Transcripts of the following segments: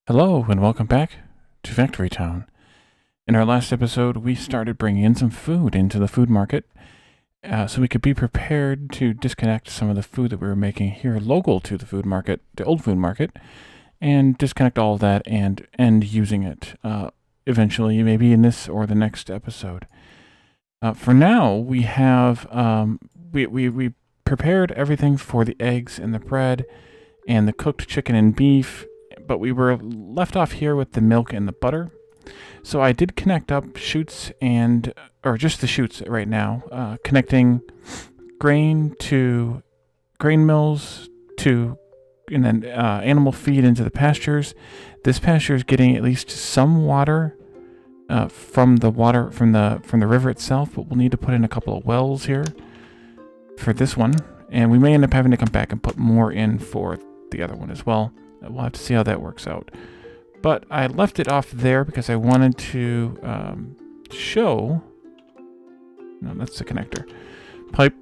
Hello and welcome back to Factory Town. In our last episode, we started bringing in some food into the food market so we could be prepared to disconnect some of the food that we were making here local to the food market, the old food market, and disconnect all of that and end using it eventually, maybe in this or the next episode. For now, we have we prepared everything for the eggs and the bread and the cooked chicken and beef, but we were left off here with the milk and the butter. So I did connect up chutes or just the chutes right now, connecting grain mills and then animal feed into the pastures. This pasture is getting at least some water from the river itself, but we'll need to put in a couple of wells here for this one, and we may end up having to come back and put more in for the other one as well. We'll have to see how that works out. But I left it off there because I wanted to show... No, that's the connector. Pipe.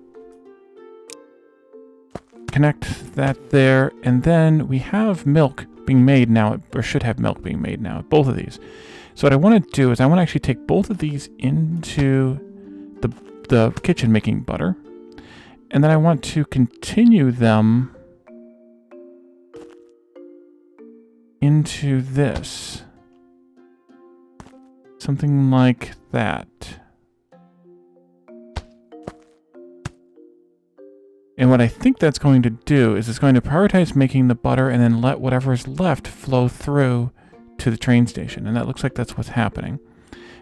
Connect that there. And then we have milk being made now, or should have milk being made now, both of these. So what I want to do is I want to actually take both of these into the kitchen making butter. And then I want to continue them into this. Something like that. And what I think that's going to do is it's going to prioritize making the butter and then let whatever is left flow through to the train station. And that looks like that's what's happening.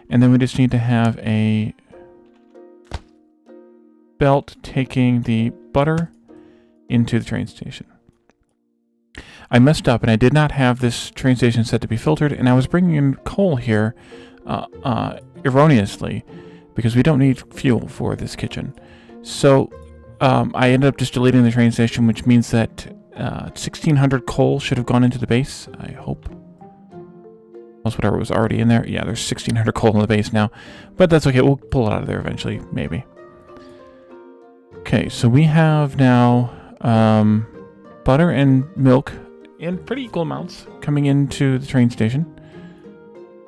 And then we just need to have a belt taking the butter into the train station. I messed up and I did not have this train station set to be filtered, and I was bringing in coal here erroneously because we don't need fuel for this kitchen. So I ended up just deleting the train station, which means that 1,600 coal should have gone into the base, I hope. Plus whatever was already in there. Yeah, there's 1,600 coal in the base now, but that's okay. We'll pull it out of there eventually, maybe. Okay, so we have now butter and milk in pretty equal amounts coming into the train station,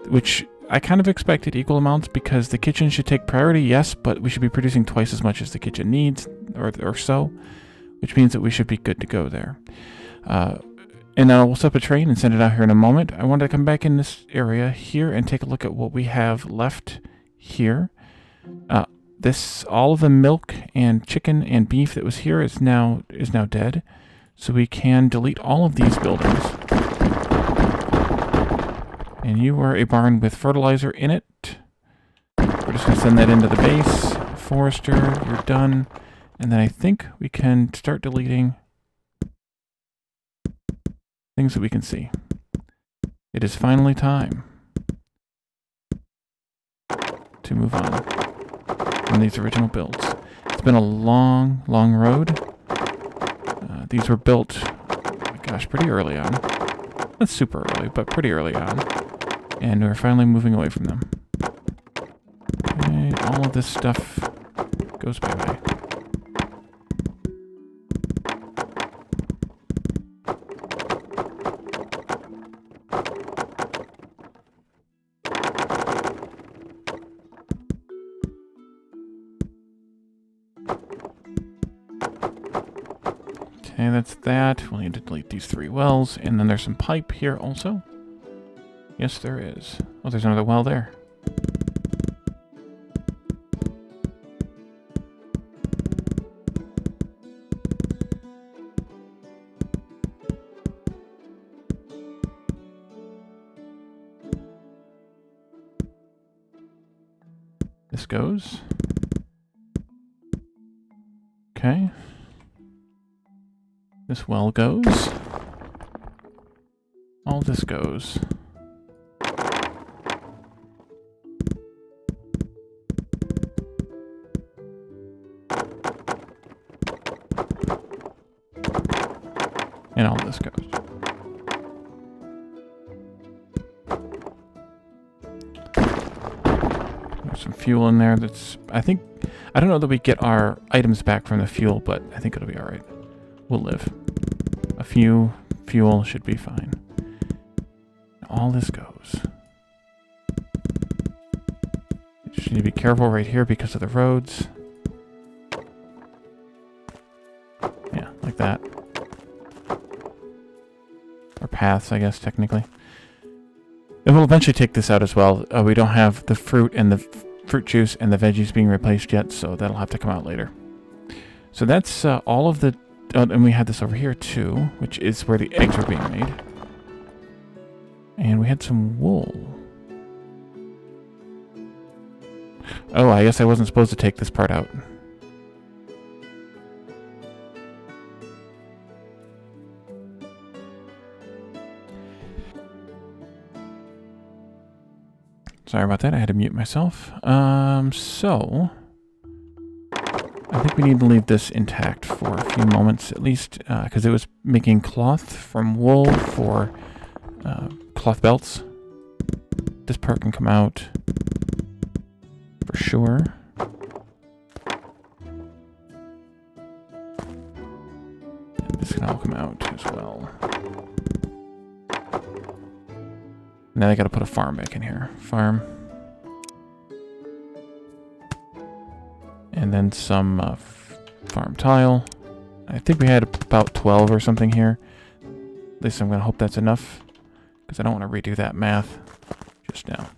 which I kind of expected equal amounts because the kitchen should take priority, yes, but we should be producing twice as much as the kitchen needs, or so, which means that we should be good to go there. And then we'll set up a train and send it out here in a moment. I wanted to come back in this area here and take a look at what we have left here. All of the milk and chicken and beef that was here is now dead. So we can delete all of these buildings. And you are a barn with fertilizer in it. We're just going to send that into the base. Forester, you're done. And then I think we can start deleting things that we can see. It is finally time to move on from these original builds. It's been a long, long road. These were built, oh my gosh, pretty early on. Not super early, but pretty early on. And we're finally moving away from them. Okay, all of this stuff goes bye-bye. Okay, that's that. We'll need to delete these 3 wells. And then there's some pipe here also. Yes, there is. Oh, there's another well there. This goes. Okay. This well goes. All this goes. And all this goes. There's some fuel in there that's... I don't know that we get our items back from the fuel, but I think it'll be alright. We'll live. A few fuel should be fine. all this goes. You just need to be careful right here because of the roads. Yeah, like that. Or paths, I guess, technically. And we'll eventually take this out as well. We don't have the fruit and the fruit juice and the veggies being replaced yet, so that'll have to come out later. So that's all of the... and we had this over here too, which is where the eggs are being made. And we had some wool. Oh, I guess I wasn't supposed to take this part out. Sorry about that, I had to mute myself. So... I think we need to leave this intact for a few moments at least, because it was making cloth from wool for cloth belts. This part can come out for sure. And this can all come out as well. Now I gotta put a farm back in here. Farm. And then some farm tile. I think we had about 12 or something here. At least I'm going to hope that's enough, because I don't want to redo that math just now.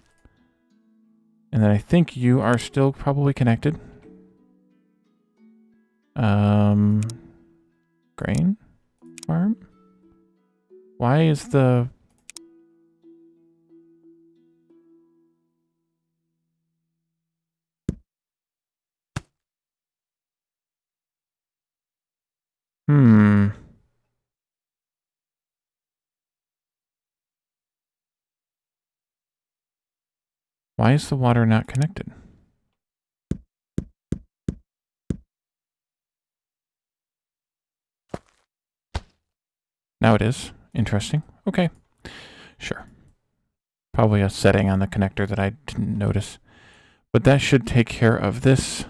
And then I think you are still probably connected. Grain farm? Why is the... Why is the water not connected? Now it is. Interesting. Okay. Sure. Probably a setting on the connector that I didn't notice. But that should take care of this.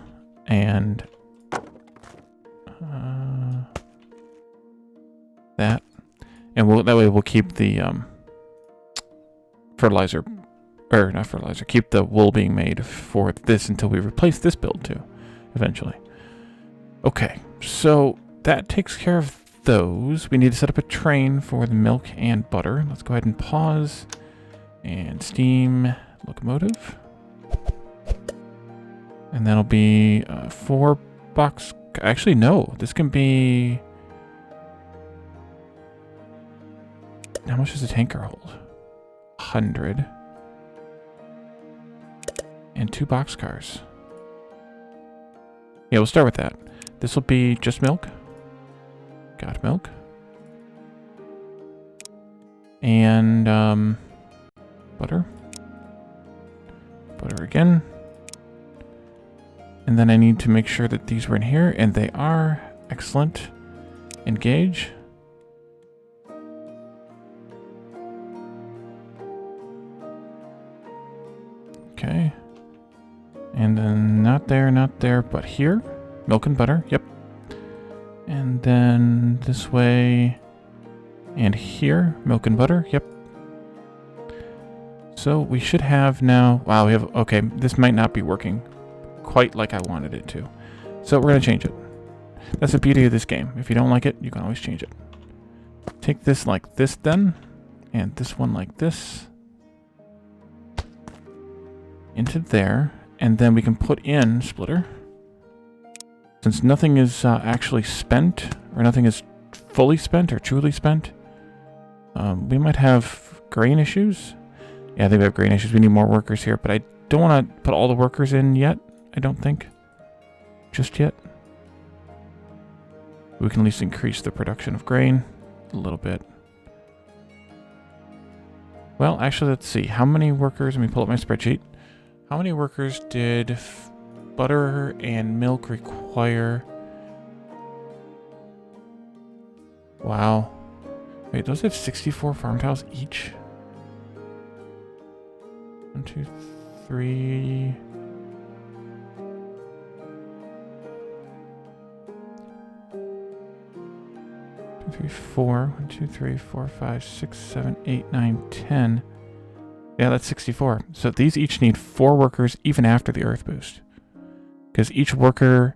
And... that. And that way we'll keep the fertilizer... or not fertilizer. Keep the wool being made for this until we replace this build too. Eventually. Okay. So that takes care of those. We need to set up a train for the milk and butter. Let's go ahead and pause. And steam locomotive. And that'll be 4 box... Actually, no. This can be... How much does the tanker hold? 100. And 2 boxcars. Yeah, we'll start with that. This will be just milk. Got milk. And butter. Butter again. And then I need to make sure that these were in here, and they are. Excellent. Engage. Okay. And then not there, but here. Milk and butter, yep. And then this way. And here, milk and butter, yep. So we should have now... Wow, we have... Okay, this might not be working quite like I wanted it to. So we're going to change it. That's the beauty of this game. If you don't like it, you can always change it. Take this like this then. And this one like this. Into there. And then we can put in splitter. Since nothing is actually spent, or nothing is fully spent or truly spent, we might have grain issues. Yeah, I think we have grain issues. We need more workers here, but I don't want to put all the workers in yet, I don't think. Just yet. We can at least increase the production of grain a little bit. Well, actually, let's see. How many workers... Let me pull up my spreadsheet. How many workers did butter and milk require? Wow. Wait, those have 64 farm tiles each? 1, 2, 3... 2, 3, 4. 1, 2, 3, 4, 5, 6, 7, 8, 9, 10. Yeah, that's 64. So these each need 4 workers even after the earth boost. Because each worker,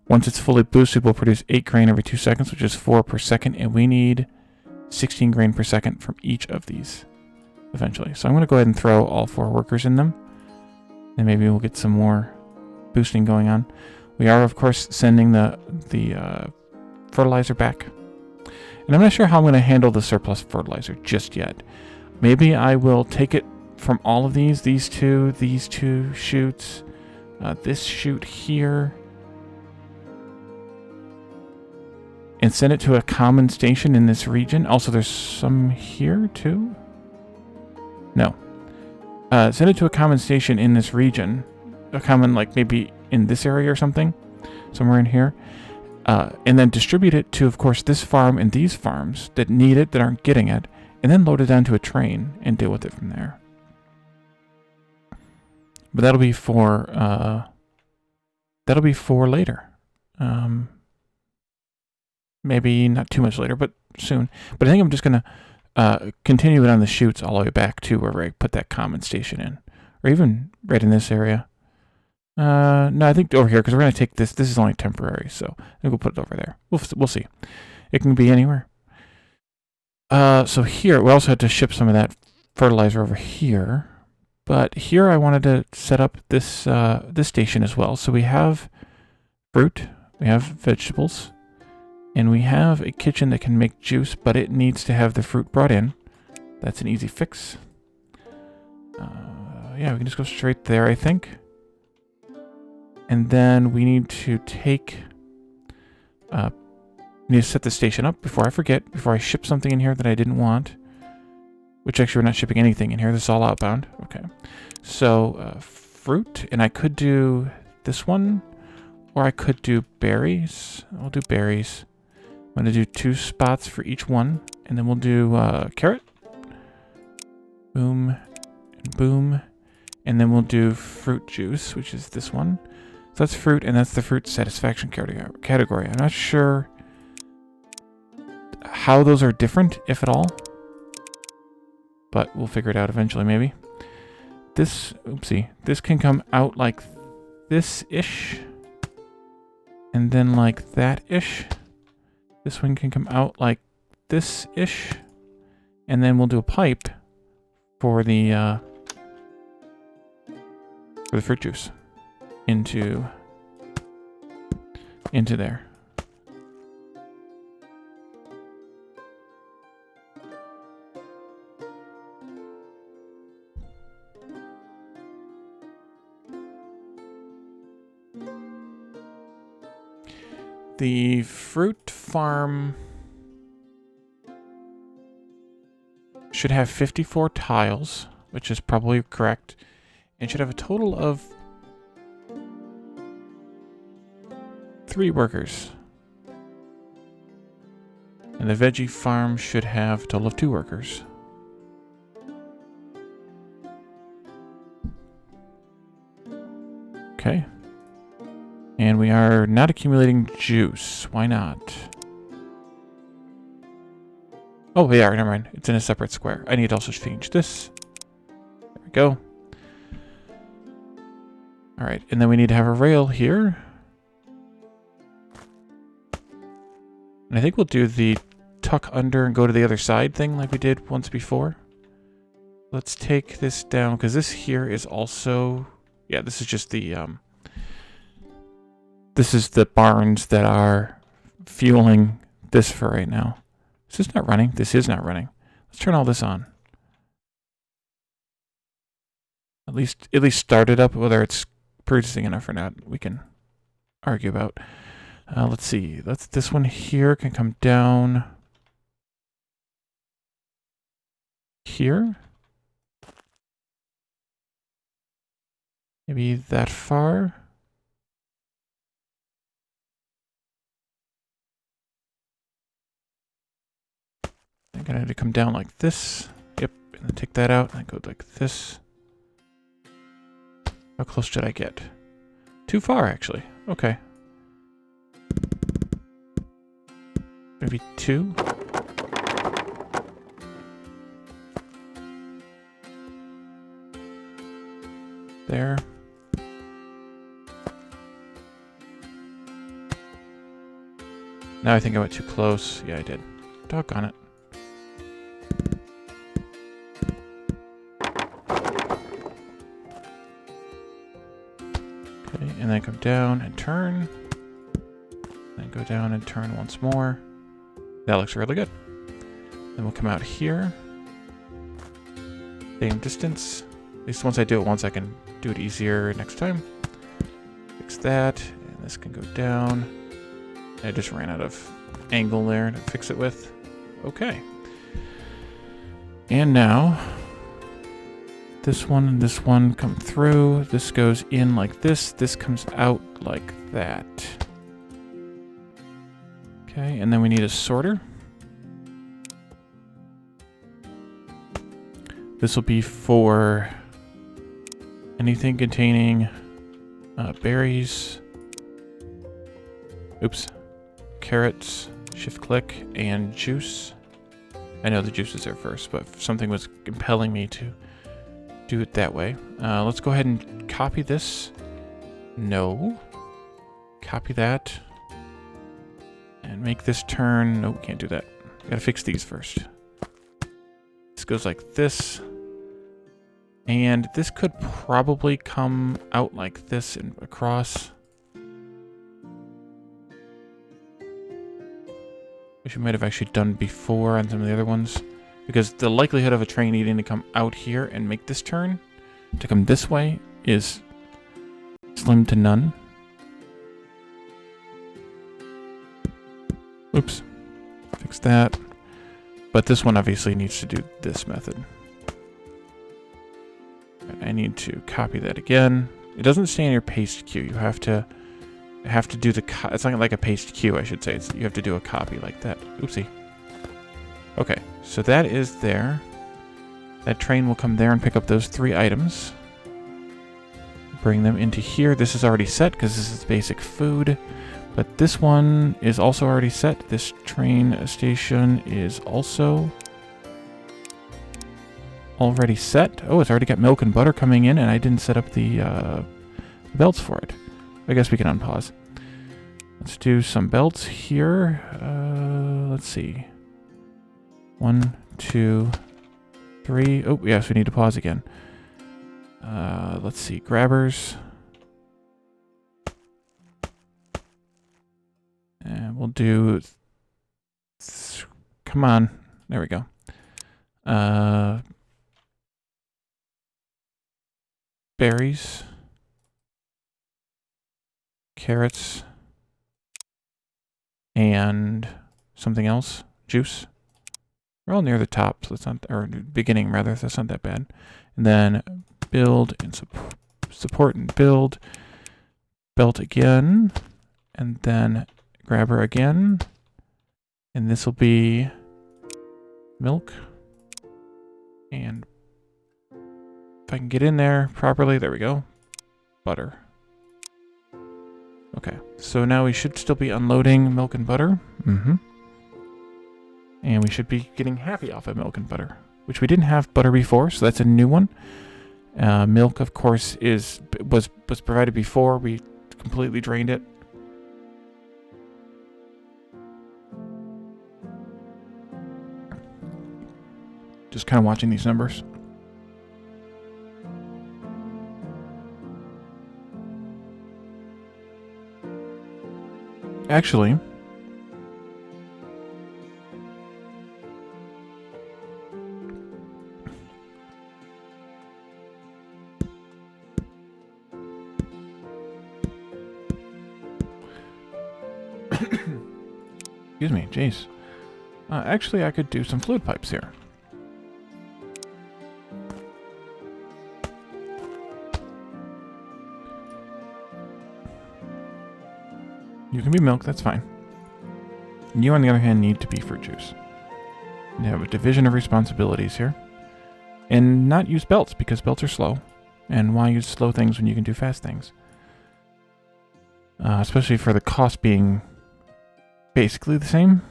once it's fully boosted, will produce 8 grain every 2 seconds, which is 4 per second. And we need 16 grain per second from each of these eventually. So I'm going to go ahead and throw all 4 workers in them. And maybe we'll get some more boosting going on. We are, of course, sending the fertilizer back. And I'm not sure how I'm going to handle the surplus fertilizer just yet. Maybe I will take it from all of these two shoots, this shoot here, and send it to a common station in this region. Also, there's some here too. No. Send it to a common station in this region. A common, like maybe in this area or something. Somewhere in here. And then distribute it to, of course, this farm and these farms that need it, that aren't getting it. And then load it onto a train and deal with it from there. But that'll be for later. Maybe not too much later, but soon. But I think I'm just going to continue it on the chutes all the way back to where I put that common station in. Or even right in this area. No, I think over here, because we're going to take this. This is only temporary, so I think we'll put it over there. We'll see. It can be anywhere. So here, we also had to ship some of that fertilizer over here. But here I wanted to set up this this station as well. So we have fruit, we have vegetables, and we have a kitchen that can make juice, but it needs to have the fruit brought in. That's an easy fix. Yeah, we can just go straight there, I think. And then we need to take... we need to set the station up before I forget, before I ship something in here that I didn't want. Which actually we're not shipping anything in here. This is all outbound. Okay. So, fruit. And I could do this one. Or I could do berries. I'll do berries. I'm going to do 2 spots for each one. And then we'll do carrot. Boom. And boom. And then we'll do fruit juice, which is this one. So that's fruit, and that's the fruit satisfaction category. I'm not sure how those are different, if at all. But we'll figure it out eventually, maybe. This, oopsie, this can come out like this-ish. And then like that-ish. This one can come out like this-ish. And then we'll do a pipe for the fruit juice. Into there. The fruit farm should have 54 tiles, which is probably correct, and should have a total of 3 workers. And the veggie farm should have a total of 2 workers. Okay. And we are not accumulating juice. Why not? Oh, we are. Never mind. It's in a separate square. I need to also change this. There we go. All right. And then we need to have a rail here. And I think we'll do the tuck under and go to the other side thing like we did once before. Let's take this down because this here is also... Yeah, this is just the... This is the barns that are fueling this for right now. Is this not running? This is not running. Let's turn all this on. At least start it up. Whether it's producing enough or not, we can argue about. Let's see. This one here can come down here. Maybe that far. I'm gonna have to come down like this. Yep, and then take that out and go like this. How close should I get? Too far, actually. Okay. Maybe 2. I there. Now I think I went too close. Yeah, I did. Doggone it. Okay, and then come down and turn. Then go down and turn once more. That looks really good. Then we'll come out here. Same distance. At least once I do it once, I can do it easier next time. Fix that. And this can go down. I just ran out of angle there to fix it with. Okay. And now, this one and this one come through. This goes in like this. This comes out like that. Okay, and then we need a sorter. This will be for anything containing berries. Oops. Carrots, shift click, and juice. I know the juice is there first, but something was compelling me to do it that way. Let's go ahead and copy this. No. Copy that. And make this turn. Nope, can't do that. Gotta fix these first. This goes like this. And this could probably come out like this and across. Which we might have actually done before on some of the other ones. Because the likelihood of a train needing to come out here and make this turn to come this way is slim to none. Oops. Fix that. But this one obviously needs to do this method. I need to copy that again. It doesn't stay in your paste queue. You have to do the... It's not like a paste queue, I should say. You have to do a copy like that. Oopsie. Okay, so that is there. That train will come there and pick up those 3 items. Bring them into here. This is already set because this is basic food. But this one is also already set. This train station is also already set. Oh, it's already got milk and butter coming in, and I didn't set up the belts for it. I guess we can unpause. Let's do some belts here. Let's see. 1, 2, 3. Oh, yes, we need to pause again. Let's see. Grabbers. And we'll do... Come on. There we go. Berries. Carrots. And something else. Juice. We're all near the top, so that's not... Or beginning, rather. So that's not that bad. And then build and support and build. Belt again. And then... Grabber again, and this will be milk, and if I can get in there properly, there we go, butter. Okay, so now we should still be unloading milk and butter, and we should be getting happy off of milk and butter, which we didn't have butter before, so that's a new one. Milk, of course, was provided before. We completely drained it. Just kind of watching these numbers. Actually, excuse me, jeez. Actually, I could do some fluid pipes here. You can be milk, that's fine. You, on the other hand, need to be fruit juice. You have a division of responsibilities here. And not use belts, because belts are slow. And why use slow things when you can do fast things? Especially for the cost being basically the same,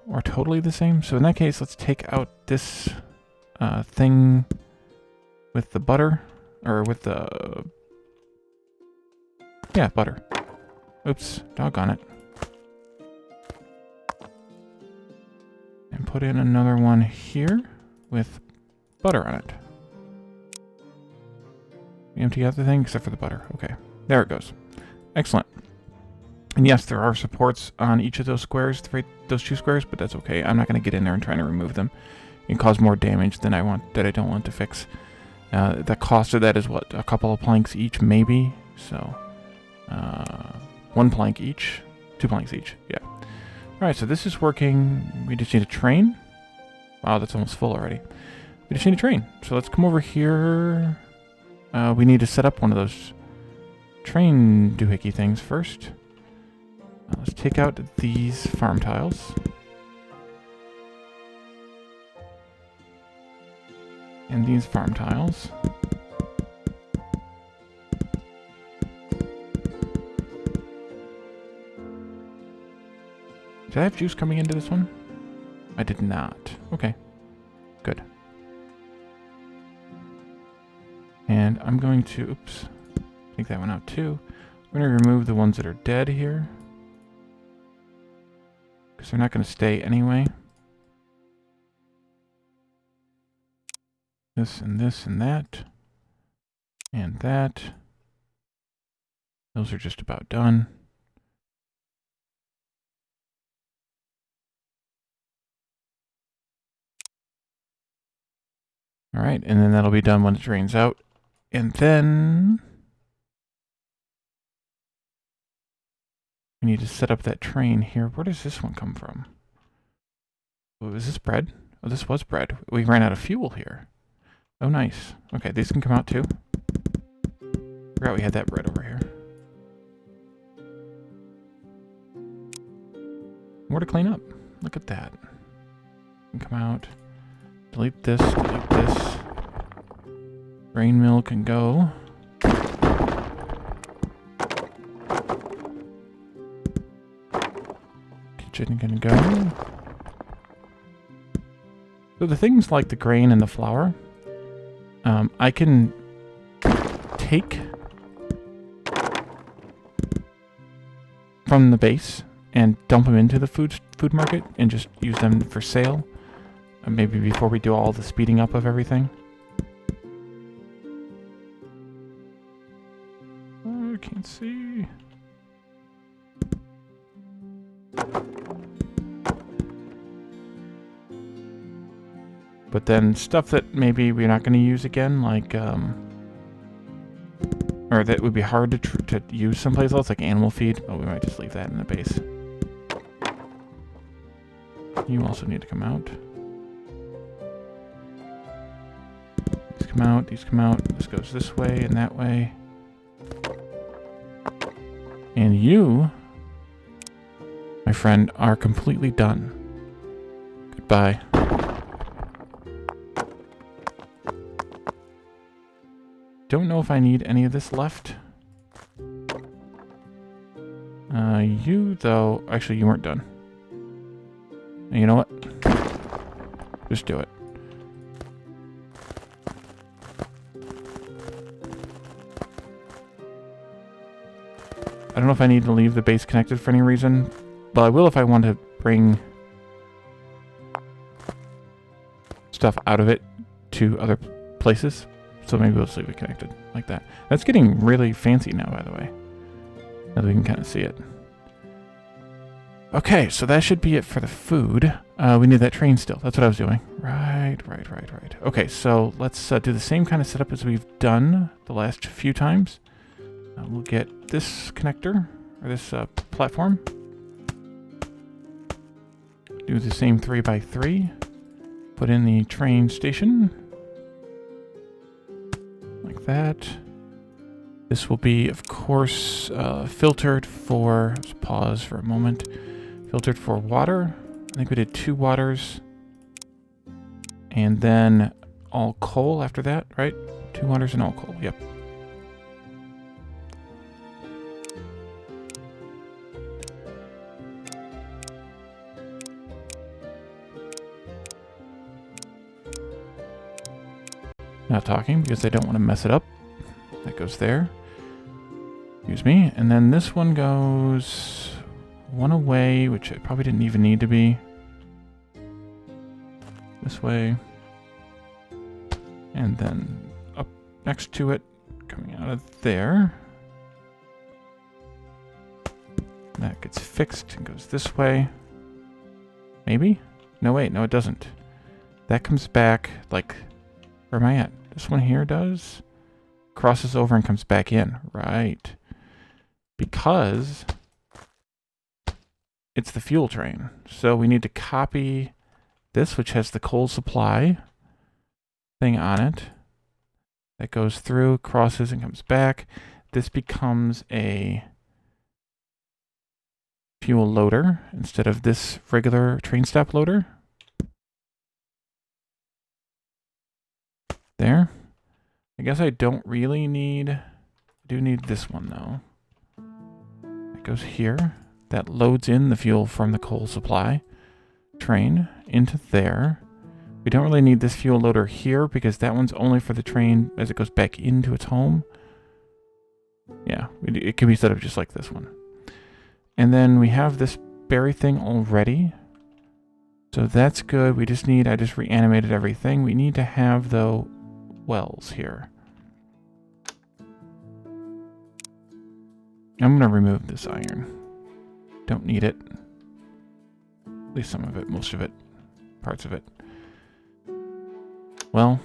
or totally the same. So in that case, let's take out this thing with the butter, or with the Yeah, butter. Oops, doggone it. And put in another one here with butter on it. Empty out the thing except for the butter. Okay, there it goes. Excellent. And yes, there are supports on each of those squares, those 2 squares, but that's okay. I'm not going to get in there and try to remove them and cause more damage than I don't want to fix. The cost of that is what, a couple of planks each, maybe. So, 1 plank each, 2 planks each. Yeah. All right, so this is working. We just need a train. Wow, that's almost full already. We just need a train. So let's come over here. We need to set up one of those train doohickey things first. Let's take out these farm tiles. And these farm tiles. Did I have juice coming into this one? I did not. Okay. Good. And I'm going to, oops, take that one out too. I'm going to remove the ones that are dead here, because they're not going to stay anyway. This and this and that. And that. Those are just about done. All right, and then that'll be done when it drains out. And then we need to set up that train here. Where does this one come from? Oh, is this bread? Oh, this was bread. We ran out of fuel here. Oh, nice. Okay, these can come out too. Forgot we had that bread over here. More to clean up. Look at that. Can come out. Delete this, delete this. Grain mill can go. Kitchen can go. So the things like the grain and the flour, I can take from the base and dump them into the food market and just use them for sale. Maybe before we do all the speeding up of everything. Oh, I can't see. But then stuff that maybe we're not going to use again, like, or that would be hard to use someplace else, like animal feed. Oh, we might just leave that in the base. You also need to come out. These come out, these come out. This goes this way and that way. And you, my friend, are completely done. Goodbye. Don't know if I need any of this left. You, though... Actually, you weren't done. And you know what? Just do it. I don't know if I need to leave the base connected for any reason, but I will if I want to bring stuff out of it to other places. So maybe we'll just leave it connected like that. That's getting really fancy now, by the way. Now that we can kind of see it. Okay, so that should be it for the food. We need that train still. That's what I was doing. Right. Okay, so let's do the same kind of setup as we've done the last few times. We'll get this connector, or this platform. Do the same 3x3. Put in the train station. Like that. This will be, of course, filtered for... Let's pause for a moment. Filtered for water. I think we did 2 waters. And then all coal after that, right? 2 waters and all coal, yep. Not talking because I don't want to mess it up. That goes there. Excuse me. And then this one goes one away, which it probably didn't even need to be. This way. And then up next to it, coming out of there. That gets fixed and goes this way. Maybe? No, wait, no it doesn't. That comes back, like, where am I at? This one here does? Crosses over and comes back in. Right. Because it's the fuel train. So we need to copy this, which has the coal supply thing on it. That goes through, crosses, and comes back. This becomes a fuel loader instead of this regular train stop loader. There. I guess I don't really need... I do need this one, though. It goes here. That loads in the fuel from the coal supply train into there. We don't really need this fuel loader here because that one's only for the train as it goes back into its home. Yeah, it can be set up just like this one. And then we have this berry thing already. So that's good. We just need... I just reanimated everything. We need to have, though, wells here. I'm going to remove this iron. Don't need it. At least some of it, most of it, parts of it. Well,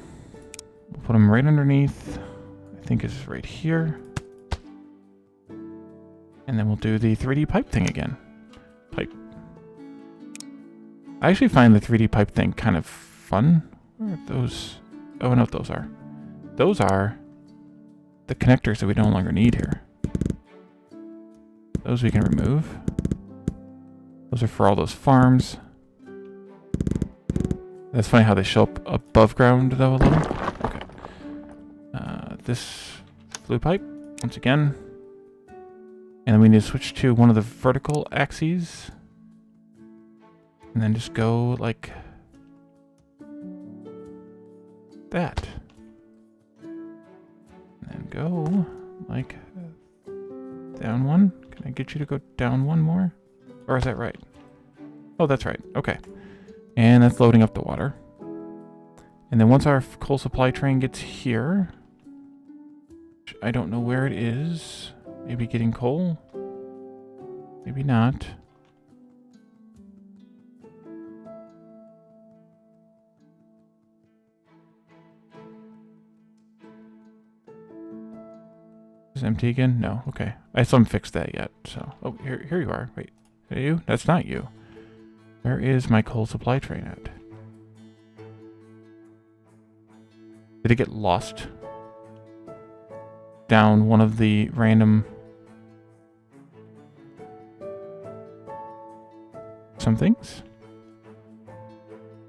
we'll put them right underneath. I think it's right here. And then we'll do the 3D pipe thing again. Pipe. I actually find the 3D pipe thing kind of fun. Where are those? Oh, I know what those are. Those are the connectors that we no longer need here. Those we can remove. Those are for all those farms. That's funny how they show up above ground, though, a little. Okay. This flue pipe, once again. And then we need to switch to one of the vertical axes. And then just go like that. And then go like down one. Can I get you to go down one more? Or is that right? Oh, that's right. Okay. And that's loading up the water. And then once our coal supply train gets here, which I don't know where it is. Maybe getting coal? Maybe not. Is it empty again? No. Okay. I still haven't fixed that yet. So, oh, here you are. Wait, are you? That's not you. Where is my coal supply train at? Did it get lost down one of the random some things?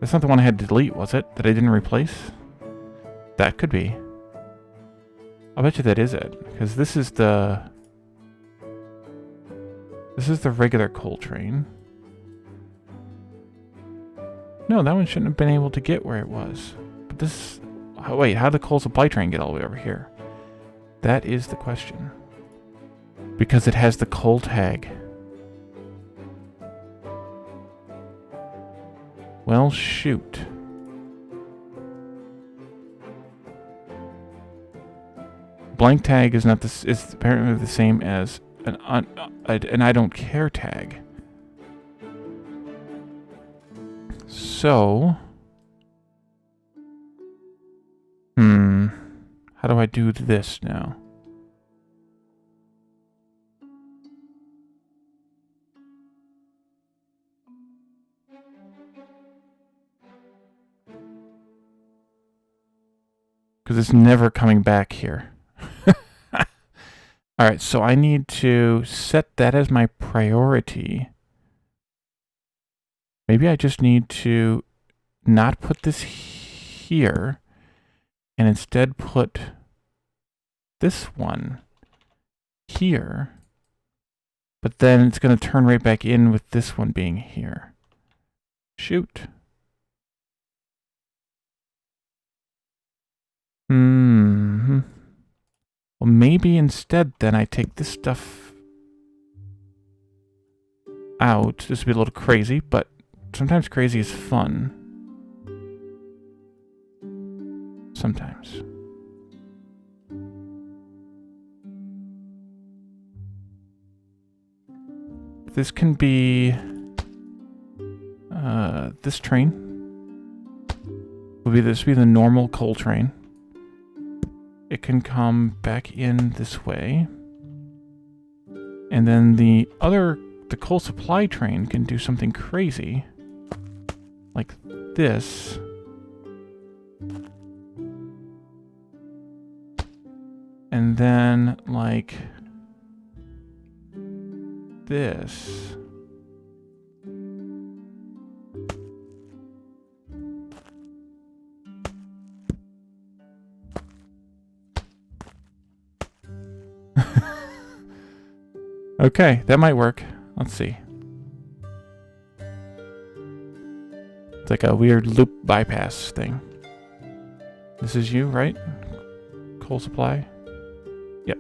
That's not the one I had to delete, was it? That I didn't replace? That could be. I'll bet you that is it, because this is the regular coal train. No, that one shouldn't have been able to get where it was. But this... Oh, wait, how did the coal supply train get all the way over here? That is the question. Because it has the coal tag. Well, shoot. Blank tag is not this. Is apparently the same as an I don't care tag. So, how do I do this now? Because it's never coming back here. Alright, so I need to set that as my priority. Maybe I just need to not put this here and instead put this one here. But then it's going to turn right back in with this one being here. Shoot. Well, Well, maybe instead then I take this stuff out. This would be a little crazy, but sometimes crazy is fun. Sometimes. This can be this train. This would be the normal coal train. It can come back in this way. And then the coal supply train can do something crazy. Like this. And then like this. Okay, that might work. Let's see. It's like a weird loop bypass thing. This is you, right? Coal supply? Yep.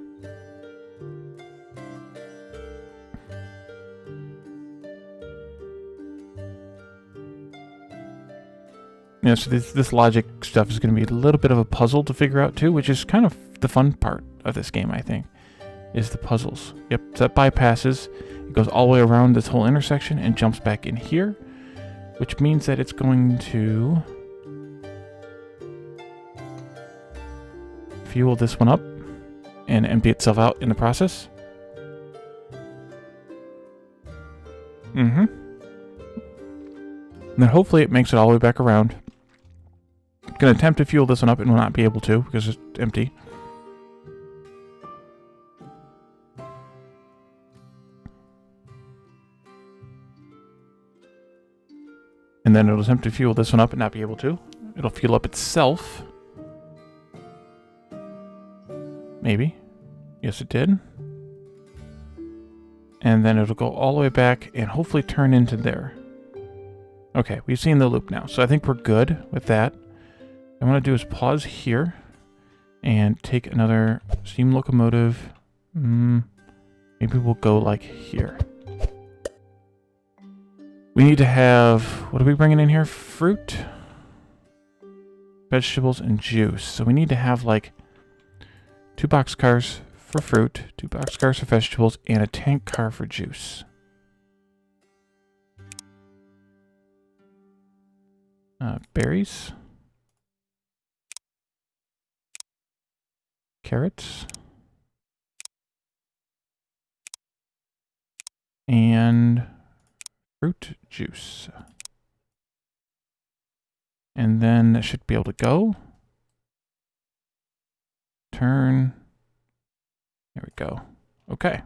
Yeah, so this logic stuff is going to be a little bit of a puzzle to figure out too, which is kind of the fun part of this game, I think, is the puzzles. Yep, so that bypasses. It goes all the way around this whole intersection and jumps back in here, which means that it's going to fuel this one up and empty itself out in the process. And then hopefully it makes it all the way back around. I'm going to attempt to fuel this one up and will not be able to because it's empty. And then it'll attempt to fuel this one up and not be able to. It'll fuel up itself. Maybe. Yes, it did. And then it'll go all the way back and hopefully turn into there. Okay, we've seen the loop now. So I think we're good with that. What I want to do is pause here and take another steam locomotive. Maybe we'll go like here. We need to have, what are we bringing in here? Fruit, vegetables, and juice. So we need to have like 2 boxcars for fruit, 2 boxcars for vegetables, and a tank car for juice. Berries. Carrots. And fruit juice. And then that should be able to go. Turn. There we go. Okay.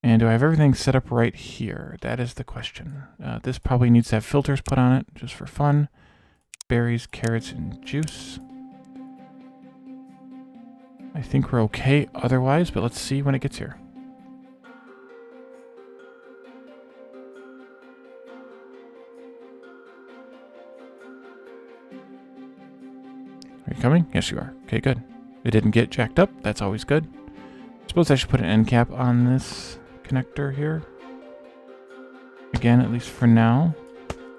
And do I have everything set up right here? That is the question. This probably needs to have filters put on it, just for fun. Berries, carrots, and juice. I think we're okay otherwise, but let's see when it gets here. Are you coming? Yes, you are. Okay, good. It didn't get jacked up. That's always good. I suppose I should put an end cap on this connector here. Again, at least for now.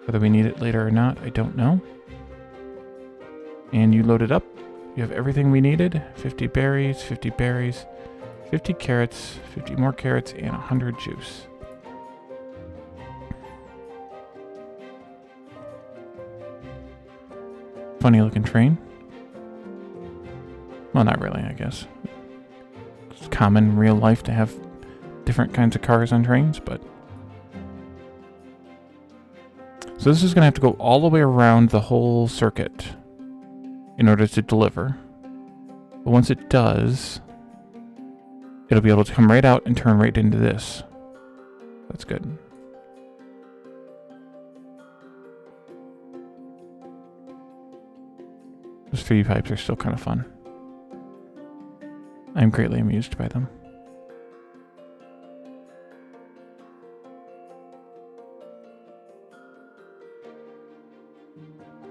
Whether we need it later or not, I don't know. And you load it up. You have everything we needed. 50 berries, 50 carrots, 50 more carrots, and 100 juice. Funny looking train. Well, not really, I guess. It's common in real life to have different kinds of cars on trains, but... So this is going to have to go all the way around the whole circuit in order to deliver. But once it does, it'll be able to come right out and turn right into this. That's good. Those 3D pipes are still kind of fun. I'm greatly amused by them.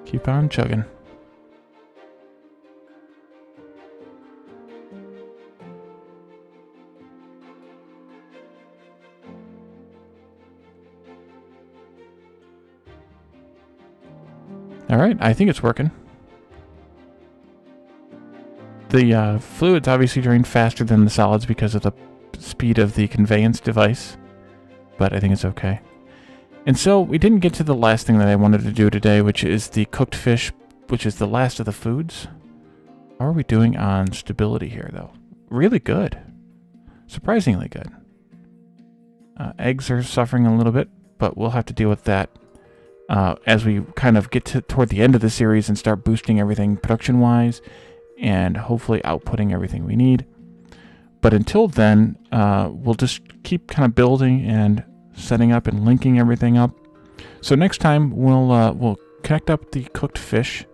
Keep on chugging. All right, I think it's working. The fluid's obviously drained faster than the solids because of the speed of the conveyance device, but I think it's okay. And so we didn't get to the last thing that I wanted to do today, which is the cooked fish, which is the last of the foods. How are we doing on stability here, though? Really good. Surprisingly good. Eggs are suffering a little bit, but we'll have to deal with that as we kind of get toward the end of the series and start boosting everything production-wise and hopefully outputting everything we need. But until then, we'll just keep kind of building and setting up and linking everything up. So next time, we'll connect up the cooked fish,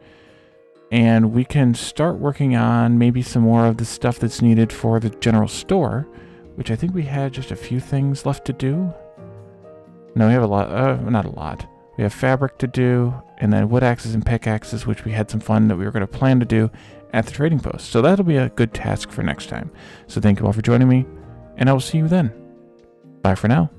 and we can start working on maybe some more of the stuff that's needed for the general store, which I think we had just a few things left to do. No, we have a lot. Not a lot. We have fabric to do, and then wood axes and pickaxes, which we had some fun that we were going to plan to do at the trading post. So that'll be a good task for next time. So thank you all for joining me, and I will see you then. Bye for now.